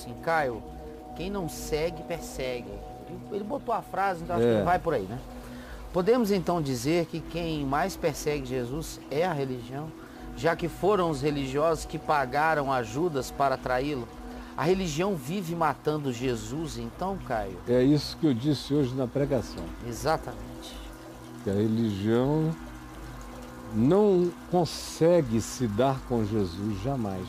assim, Caio, quem não segue, persegue. Ele botou a frase, então acho que vai por aí, né? Podemos então dizer que quem mais persegue Jesus é a religião, já que foram os religiosos que pagaram ajudas para atraí-lo? A religião vive matando Jesus, então, Caio? É isso que eu disse hoje na pregação. Exatamente. Que a religião não consegue se dar com Jesus jamais.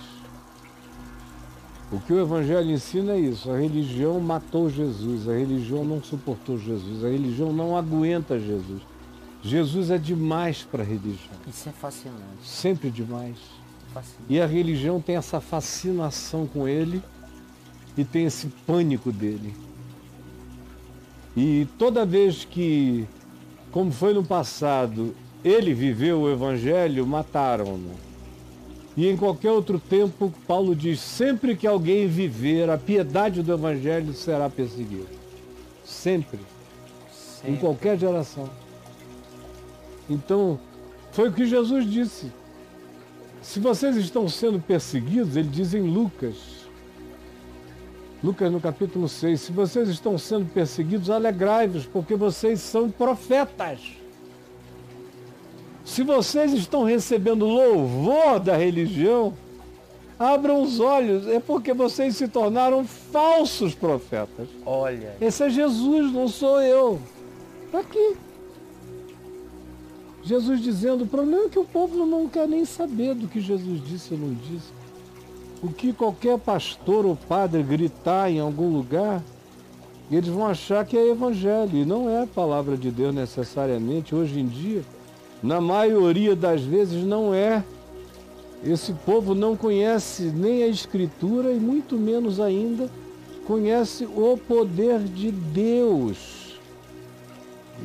O que o Evangelho ensina é isso: a religião matou Jesus, a religião não suportou Jesus, a religião não aguenta Jesus. Jesus é demais para a religião. Isso é fascinante. Sempre demais. Fascinante. E a religião tem essa fascinação com ele e tem esse pânico dele. E toda vez que, como foi no passado, ele viveu o Evangelho, mataram-no. E em qualquer outro tempo, Paulo diz, sempre que alguém viver a piedade do Evangelho será perseguido. Sempre. Em qualquer geração. Então, foi o que Jesus disse. Se vocês estão sendo perseguidos, ele diz em Lucas no capítulo 6, se vocês estão sendo perseguidos, alegrai-vos, porque vocês são profetas. Se vocês estão recebendo louvor da religião, abram os olhos, é porque vocês se tornaram falsos profetas. Olha. Esse é Jesus, não sou eu. Está aqui. Jesus dizendo, o problema é que o povo não quer nem saber do que Jesus disse ou não disse. O que qualquer pastor ou padre gritar em algum lugar, eles vão achar que é evangelho, e não é a palavra de Deus necessariamente, hoje em dia. Na maioria das vezes não é. Esse povo não conhece nem a Escritura e muito menos ainda conhece o poder de Deus.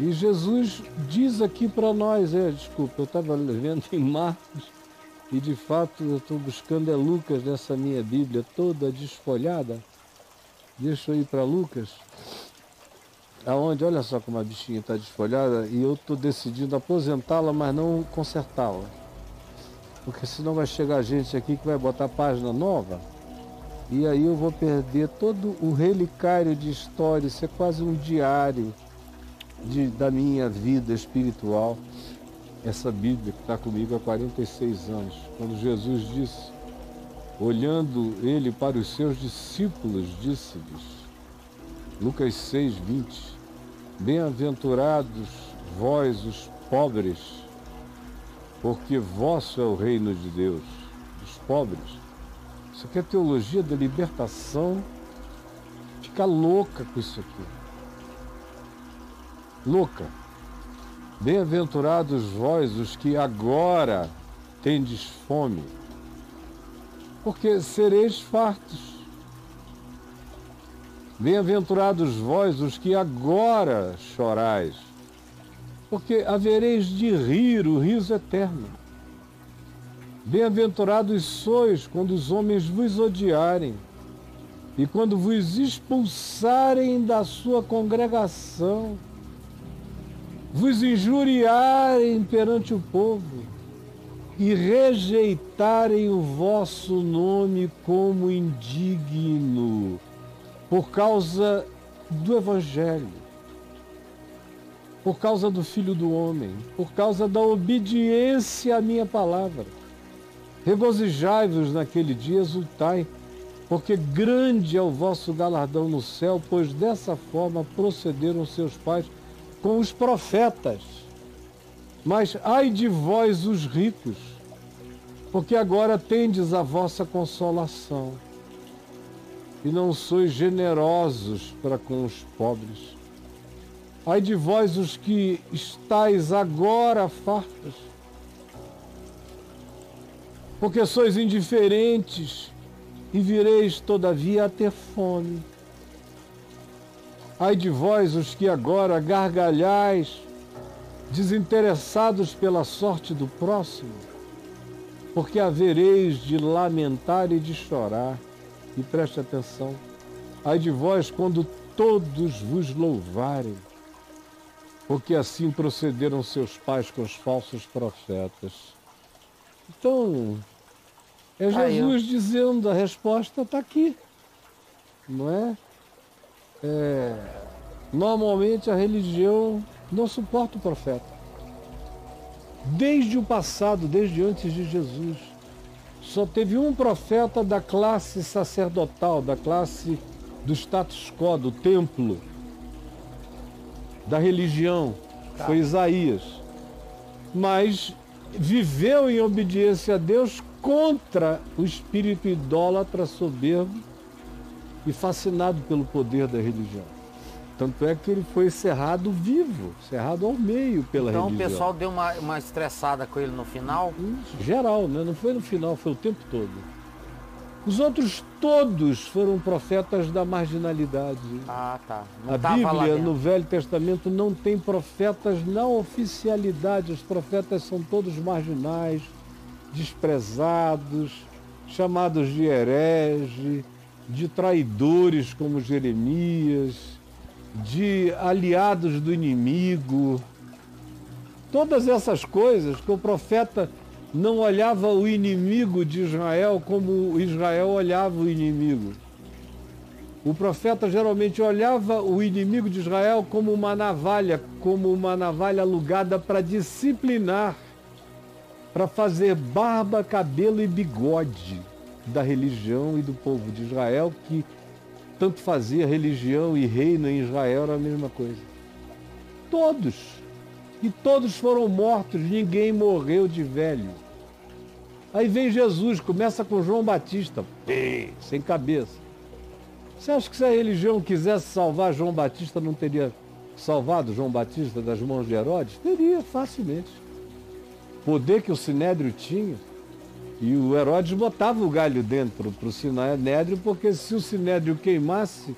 E Jesus diz aqui para nós, desculpa, eu estava vendo em Marcos e de fato eu estou buscando Lucas nessa minha Bíblia toda desfolhada. Deixa eu ir para Lucas. Aonde, olha só como a bichinha está desfolhada e eu estou decidindo aposentá-la, mas não consertá-la. Porque senão vai chegar gente aqui que vai botar página nova e aí eu vou perder todo o relicário de história, isso é quase um diário da minha vida espiritual. Essa Bíblia que está comigo há 46 anos, quando Jesus disse, olhando ele para os seus discípulos, disse-lhes, Lucas 6, 20, bem-aventurados vós os pobres, porque vosso é o reino de Deus, dos pobres. Isso aqui é teologia da libertação, fica louca com isso aqui. Louca. Bem-aventurados vós os que agora tendes fome, porque sereis fartos. Bem-aventurados vós os que agora chorais, porque havereis de rir o riso eterno. Bem-aventurados sois quando os homens vos odiarem e quando vos expulsarem da sua congregação, vos injuriarem perante o povo e rejeitarem o vosso nome como indigno, por causa do Evangelho, por causa do Filho do Homem, por causa da obediência à minha palavra. Regozijai-vos naquele dia, exultai, porque grande é o vosso galardão no céu, pois dessa forma procederam seus pais com os profetas. Mas ai de vós os ricos, porque agora tendes a vossa consolação, e não sois generosos para com os pobres. Ai de vós os que estáis agora fartos, porque sois indiferentes e vireis todavia a ter fome. Ai de vós os que agora gargalhais, desinteressados pela sorte do próximo, porque havereis de lamentar e de chorar. E preste atenção, ai de vós quando todos vos louvarem, porque assim procederam seus pais com os falsos profetas. Então, é Jesus dizendo, a resposta está aqui. não é? Normalmente a religião não suporta o profeta. Desde o passado, desde antes de Jesus, só teve um profeta da classe sacerdotal, da classe do status quo, do templo, da religião, foi Isaías. Mas viveu em obediência a Deus contra o espírito idólatra, soberbo e fascinado pelo poder da religião. Tanto é que ele foi cerrado vivo, cerrado ao meio pela religião. Então o pessoal deu uma estressada com ele no final? Geral, né? Não foi no final, foi o tempo todo. Os outros todos foram profetas da marginalidade. Ah, tá. Não A Bíblia, no Velho Testamento, não tem profetas na oficialidade. Os profetas são todos marginais, desprezados, chamados de herege, de traidores como Jeremias, de aliados do inimigo. Todas essas coisas que o profeta não olhava o inimigo de Israel como Israel olhava o inimigo. O profeta geralmente olhava o inimigo de Israel como uma navalha alugada para disciplinar, para fazer barba, cabelo e bigode da religião e do povo de Israel, que tanto fazia religião e reino em Israel, era a mesma coisa. Todos. E todos foram mortos, ninguém morreu de velho. Aí vem Jesus, começa com João Batista, sem cabeça. Você acha que se a religião quisesse salvar João Batista, não teria salvado João Batista das mãos de Herodes? Teria, facilmente. Poder que o Sinédrio tinha. E o Herodes botava o galho dentro para o Sinédrio, porque se o Sinédrio queimasse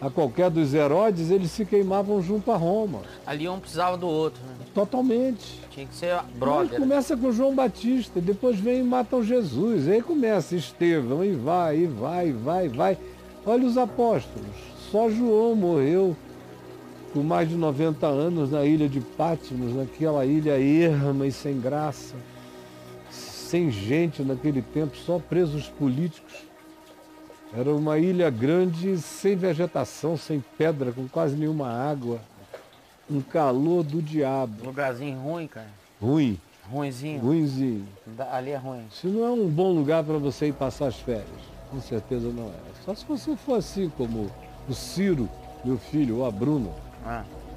a qualquer dos Herodes, eles se queimavam junto a Roma. Ali um precisava do outro, né? Totalmente. Tinha que ser brother. Aí começa com João Batista, depois vem e matam Jesus. Aí começa Estevão, e vai. Olha os apóstolos. Só João morreu com mais de 90 anos na ilha de Patmos, naquela ilha erma e sem graça. Sem gente naquele tempo, só presos políticos. Era uma ilha grande, sem vegetação, sem pedra, com quase nenhuma água. Um calor do diabo. Lugarzinho ruim, cara. Ruim. Ruinzinho. Ruinzinho. Ali é ruim. Isso não é um bom lugar para você ir passar as férias. Com certeza não é. Só se você for assim como o Ciro, meu filho, ou a Bruna,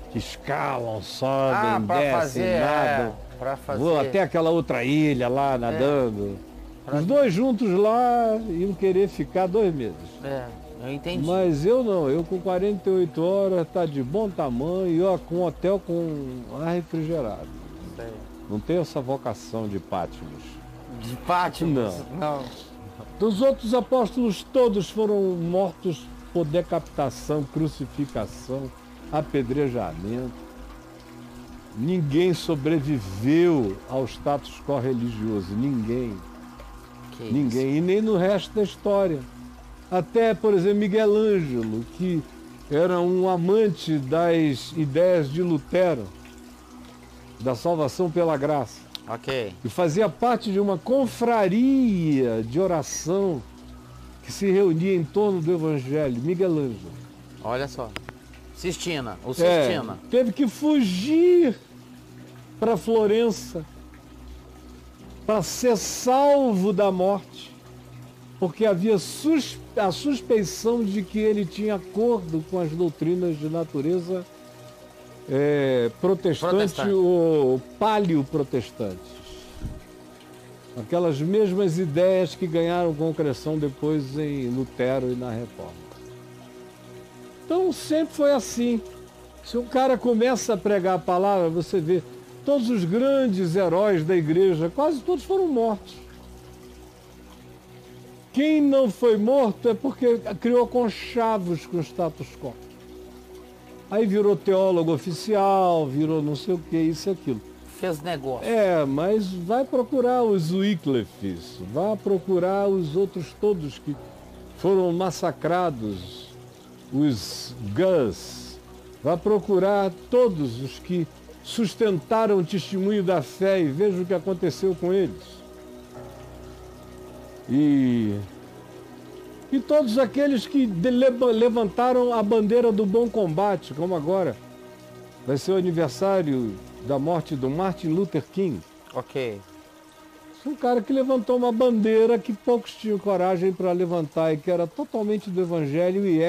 que escalam, sobem, descem, nadam. Vou até aquela outra ilha lá, nadando. Os dois juntos lá iam querer ficar 2 meses. Eu entendi. Mas eu não, eu com 48 horas tá de bom tamanho e ó, com hotel com ar refrigerado. Sei. Não tenho essa vocação de Patmos. De Patmos? Não. Os outros apóstolos todos foram mortos por decapitação, crucificação, apedrejamento. Ninguém sobreviveu ao status quo religioso, ninguém. Ninguém, e nem no resto da história. Até, por exemplo, Miguel Ângelo, que era um amante das ideias de Lutero, da salvação pela graça. Ok. E fazia parte de uma confraria de oração que se reunia em torno do Evangelho. Miguel Ângelo. Olha só. Sistina, o Sistina. Teve que fugir para Florença para ser salvo da morte, porque havia a suspeição de que ele tinha acordo com as doutrinas de natureza protestante ou paleo-protestante. Aquelas mesmas ideias que ganharam concreção depois em Lutero e na Reforma. Então sempre foi assim. Se um cara começa a pregar a palavra, você vê todos os grandes heróis da igreja, quase todos foram mortos. Quem não foi morto é porque criou conchavos com o status quo. Aí virou teólogo oficial, virou não sei o que, isso e aquilo. Fez negócio. Mas vai procurar os Wyclifes, vai procurar os outros todos que foram massacrados, os Gus, vai procurar todos os que sustentaram o testemunho da fé e veja o que aconteceu com eles. E E todos aqueles que levantaram a bandeira do bom combate, como agora. Vai ser o aniversário da morte do Martin Luther King. Ok. Um cara que levantou uma bandeira que poucos tinham coragem para levantar e que era totalmente do Evangelho e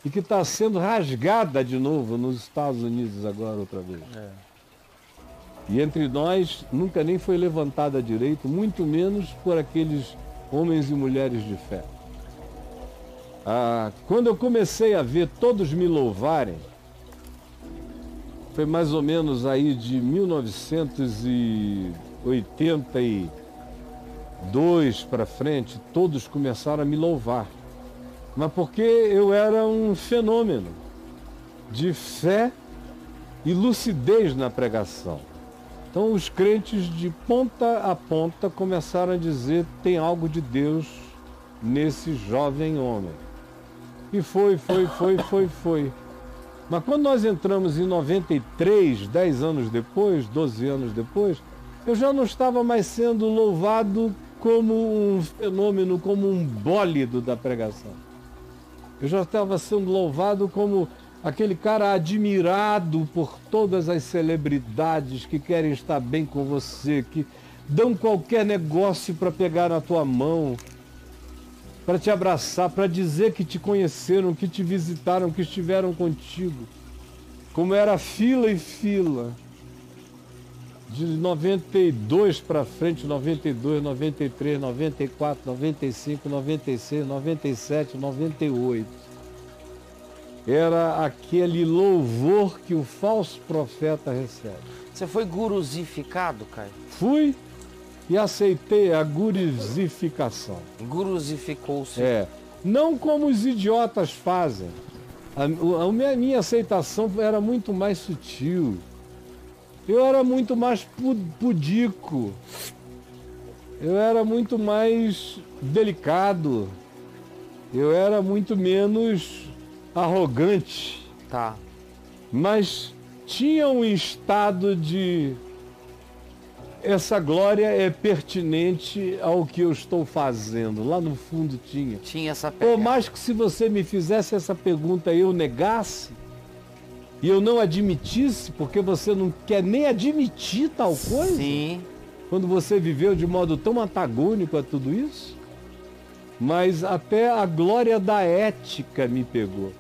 que está sendo rasgada de novo nos Estados Unidos agora outra vez. E entre nós nunca nem foi levantada direito, muito menos por aqueles homens e mulheres de fé. Quando eu comecei a ver todos me louvarem, foi mais ou menos aí de 1982 para frente, todos começaram a me louvar. Mas porque eu era um fenômeno de fé e lucidez na pregação. Então os crentes de ponta a ponta começaram a dizer: tem algo de Deus nesse jovem homem. E foi. Mas quando nós entramos em 93, 10 anos depois, 12 anos depois, eu já não estava mais sendo louvado como um fenômeno, como um bólido da pregação. Eu já estava sendo louvado como aquele cara admirado por todas as celebridades que querem estar bem com você, que dão qualquer negócio para pegar na tua mão, para te abraçar, para dizer que te conheceram, que te visitaram, que estiveram contigo. Como era fila e fila. De 92 para frente, 92, 93, 94, 95, 96, 97, 98. Era aquele louvor que o falso profeta recebe. Você foi guruzificado, Caio? Fui e aceitei a guruzificação. Guruzificou-se. Não como os idiotas fazem. A minha aceitação era muito mais sutil. Eu era muito mais pudico. Eu era muito mais delicado. Eu era muito menos arrogante. Tá. Mas tinha um estado de... essa glória é pertinente ao que eu estou fazendo. Lá no fundo tinha. Tinha essa pegada. Por mais que se você me fizesse essa pergunta e eu negasse, e eu não admitisse, porque você não quer nem admitir tal coisa. Sim. Quando você viveu de modo tão antagônico a tudo isso. Mas até a glória da ética me pegou.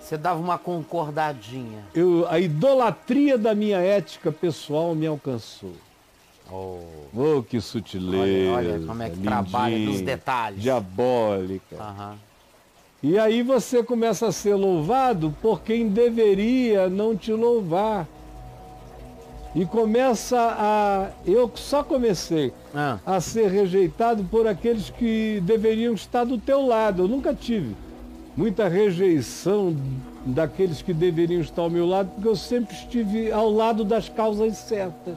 Você dava uma concordadinha. A idolatria da minha ética pessoal me alcançou. Oh, que sutileza. Olha como é que trabalha nos detalhes. Diabólica. Aham. E aí você começa a ser louvado por quem deveria não te louvar. E eu só comecei a ser rejeitado por aqueles que deveriam estar do teu lado. Eu nunca tive muita rejeição daqueles que deveriam estar ao meu lado, porque eu sempre estive ao lado das causas certas.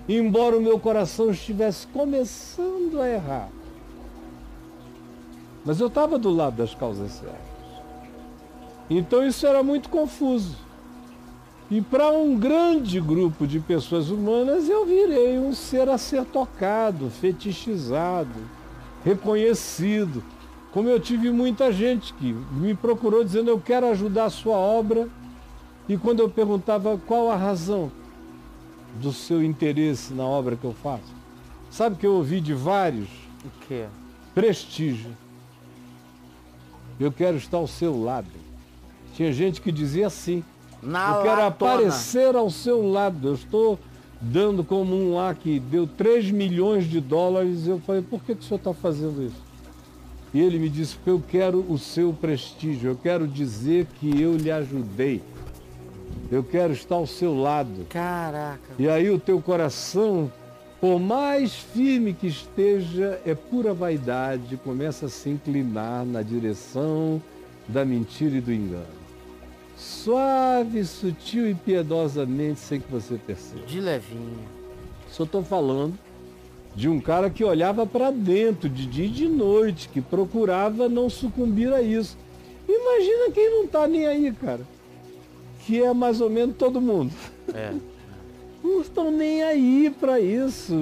Embora o meu coração estivesse começando a errar. Mas eu estava do lado das causas certas. Então isso era muito confuso. E para um grande grupo de pessoas humanas, eu virei um ser a ser tocado, fetichizado, reconhecido. Como eu tive muita gente que me procurou dizendo: eu quero ajudar a sua obra. E quando eu perguntava qual a razão do seu interesse na obra que eu faço, sabe que eu ouvi de vários? O quê? Prestígio. Eu quero estar ao seu lado. Tinha gente que dizia assim: eu quero aparecer ao seu lado. Eu estou dando como um lá que deu 3 milhões de dólares. Eu falei: por que o senhor está fazendo isso? E ele me disse: porque eu quero o seu prestígio. Eu quero dizer que eu lhe ajudei. Eu quero estar ao seu lado. Caraca. E aí o teu coração, por mais firme que esteja, é pura vaidade, começa a se inclinar na direção da mentira e do engano. Suave, sutil e piedosamente, sem que você perceba. De levinho. Só estou falando de um cara que olhava para dentro de dia e de noite, que procurava não sucumbir a isso. Imagina quem não está nem aí, cara. Que é mais ou menos todo mundo. Não estão nem aí para isso.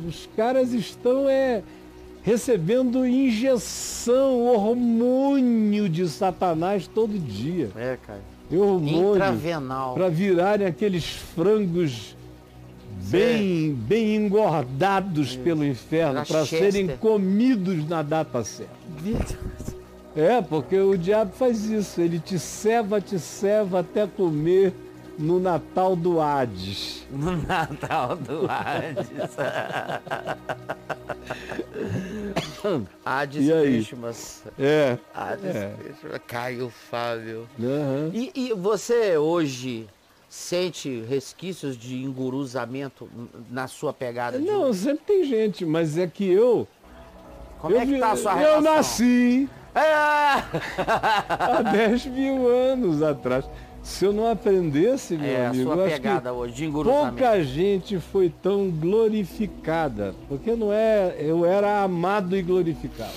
Os caras estão recebendo injeção, hormônio de Satanás todo dia. É, cara. Hormônio Intravenal. para virarem aqueles frangos bem engordados pelo inferno, para serem comidos na data certa. É, porque o diabo faz isso, ele te ceva até comer no Natal do Hades. No Natal do Hades. Hades Christmas. Hades Christmas. Caio Fábio. Uhum. E você hoje sente resquícios de enguruzamento na sua pegada? Não, sempre tem gente, mas é que eu... Como é que tá a sua relação? Eu nasci há 10 mil anos atrás. Se eu não aprendesse, meu amigo, a sua pegada hoje de enguruzamento. Pouca gente foi tão glorificada, porque eu era amado e glorificado.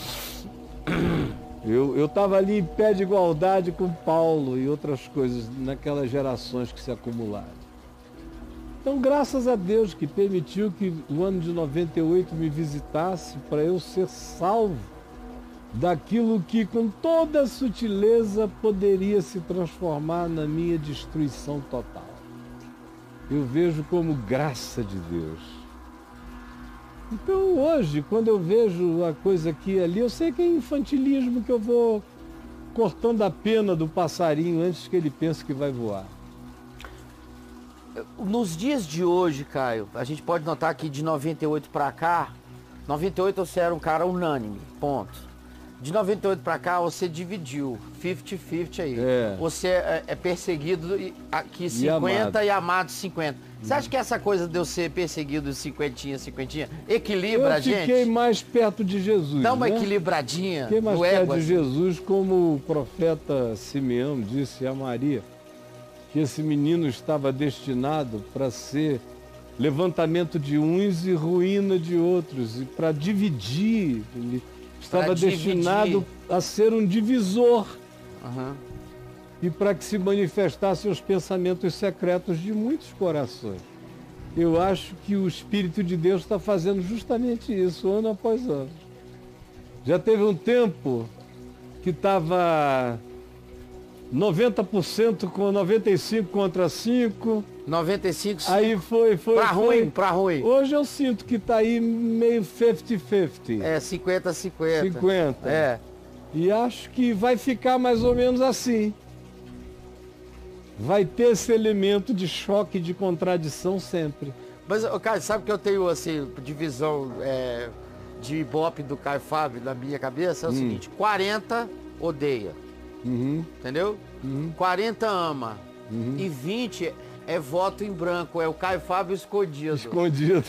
Eu estava ali em pé de igualdade com Paulo e outras coisas naquelas gerações que se acumularam. Então, graças a Deus que permitiu que o ano de 98 me visitasse para eu ser salvo daquilo que com toda sutileza poderia se transformar na minha destruição total. Eu vejo como graça de Deus. Então hoje, quando eu vejo a coisa aqui e ali, eu sei que é infantilismo, que eu vou cortando a pena do passarinho antes que ele pense que vai voar. Nos dias de hoje, Caio, a gente pode notar que de 98 para cá, 98 você era um cara unânime, ponto. De 98 para cá, você dividiu, 50-50 aí. Você é perseguido aqui 50 e amado 50. Você acha que essa coisa de eu ser perseguido 50 equilibra a gente? Eu fiquei mais perto de Jesus. Dá uma equilibradinha. Fiquei mais perto de Jesus, como o profeta Simeão disse a Maria, que esse menino estava destinado para ser levantamento de uns e ruína de outros, e para dividir. Ele estava destinado a ser um divisor. E para que se manifestassem os pensamentos secretos de muitos corações. Eu acho que o Espírito de Deus está fazendo justamente isso, ano após ano. Já teve um tempo que estava 90% com 95 contra 5. 95. Aí foi. Pra ruim. Hoje eu sinto que está aí meio 50-50. É, 50-50. 50. É. E acho que vai ficar mais ou menos assim. Vai ter esse elemento de choque, de contradição sempre. Mas, Caio, sabe que eu tenho, assim, divisão de ibope do Caio Fábio na minha cabeça? É o seguinte, 40 odeia, entendeu? 40 ama, e 20 é voto em branco, é o Caio Fábio escondido. Escondido.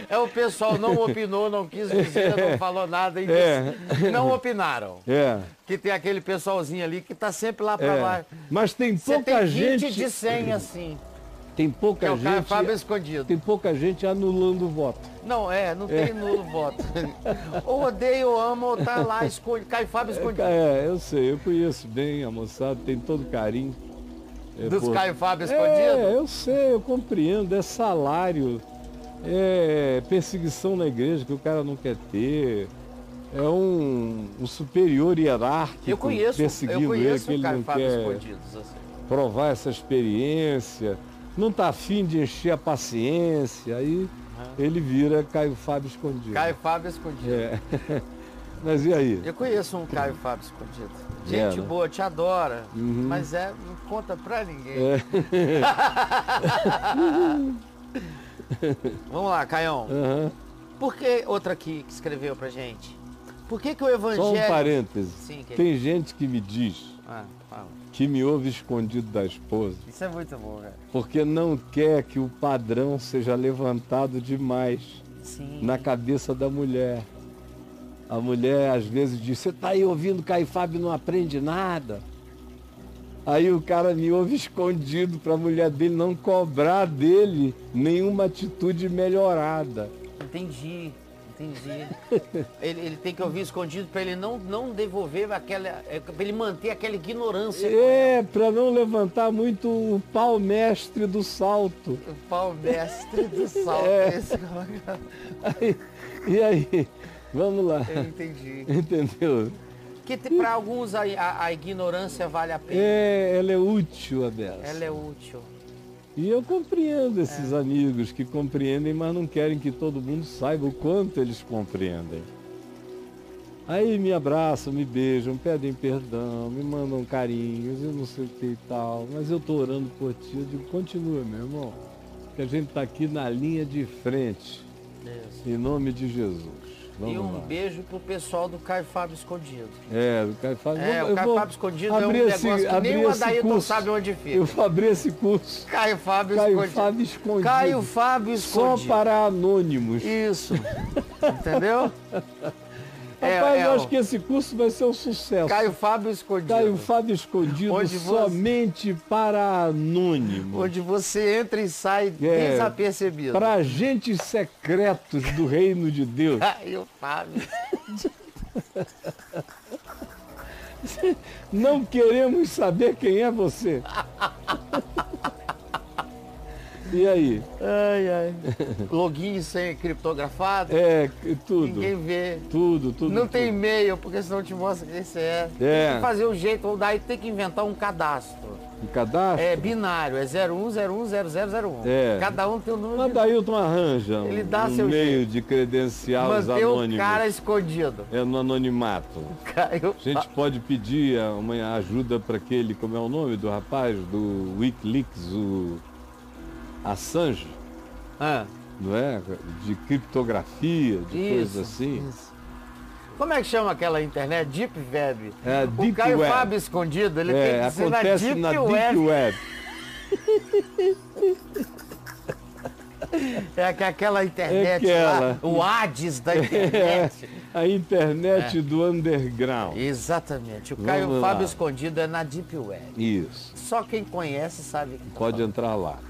É o pessoal não opinou, não quis dizer, não falou nada, e não opinaram. Que tem aquele pessoalzinho ali que tá sempre lá para lá. Mas tem pouca gente... 20 de 100 assim. Tem pouca gente... É o Caio Fábio escondido. Tem pouca gente anulando o voto. Não, não tem nulo voto. Ou odeia ou ama, ou tá lá, esconde. Caio Fábio escondido. Eu sei, eu conheço bem a moçada, tem todo carinho. Dos Caio Fábio escondido? Eu sei, eu compreendo, é salário, é perseguição na igreja que o cara não quer ter, é um superior hierárquico perseguindo ele, que ele não quer provar essa experiência, não está afim de encher a paciência, aí ele vira Caio Fábio escondido. Caio Fábio escondido. Mas e aí? Eu conheço um Caio Fábio escondido. Gente boa, te adora, mas não conta pra ninguém. Vamos lá, Caião. Por que outra aqui que escreveu pra gente? Por que o evangelho... Só um parêntese. Sim, tem gente que me diz que me ouve escondido da esposa. Isso é muito bom, cara. Porque não quer que o padrão seja levantado demais na cabeça da mulher. A mulher às vezes diz, você está aí ouvindo Caio Fábio e não aprende nada. Aí o cara me ouve escondido para a mulher dele não cobrar dele nenhuma atitude melhorada. Entendi. Ele tem que ouvir escondido para ele não devolver aquela... para ele manter aquela ignorância. Para não levantar muito o pau mestre do salto. O pau mestre do salto. E aí, vamos lá. Eu entendi. Entendeu? Que para alguns a ignorância vale a pena. Ela é útil, Abel. Ela é útil. E eu compreendo esses amigos que compreendem, mas não querem que todo mundo saiba o quanto eles compreendem. Aí me abraçam, me beijam, pedem perdão, me mandam carinhos, eu não sei o que e tal. Mas eu estou orando por ti, eu digo, continua, meu irmão, que a gente está aqui na linha de frente. Isso. Em nome de Jesus. Vamos e um lá. beijo pro pessoal do Caio Fábio Escondido. Do Caio Fábio. O Caio Fábio Escondido é um negócio que nem o Adailton sabe onde fica. Eu abri esse curso. Caio Fábio Escondido. Caio Fábio Escondido. Só para anônimos. Isso. Entendeu? Rapaz, eu acho que esse curso vai ser um sucesso. Caio Fábio Escondido. Caio Fábio Escondido, somente para anônimos. Onde você entra e sai desapercebido. Para agentes secretos do reino de Deus. Caio Fábio. Não queremos saber quem é você. E aí? Login sem criptografado? Tudo. Ninguém vê. Tudo. Não tem e-mail, porque senão te mostra quem você é. Tem que fazer um jeito, ou daí tem que inventar um cadastro. Um cadastro? É binário, é 01010001. Cada um tem o número. O Adailton arranja um meio de credenciar os anônimos. Manter o cara escondido. No anonimato. A gente pode pedir uma ajuda para aquele, como é o nome do rapaz, do Wikileaks, o Assange, não é? De criptografia, de coisas assim. Isso. Como é que chama aquela internet? Deep Web. Deep o Caio Web. Fábio Escondido, ele tem que ser acontece na Deep Web. Aquela internet lá, o Hades da internet. A internet do underground. Exatamente. O Caio Fábio Escondido é na Deep Web. Isso. Só quem conhece sabe que pode entrar lá.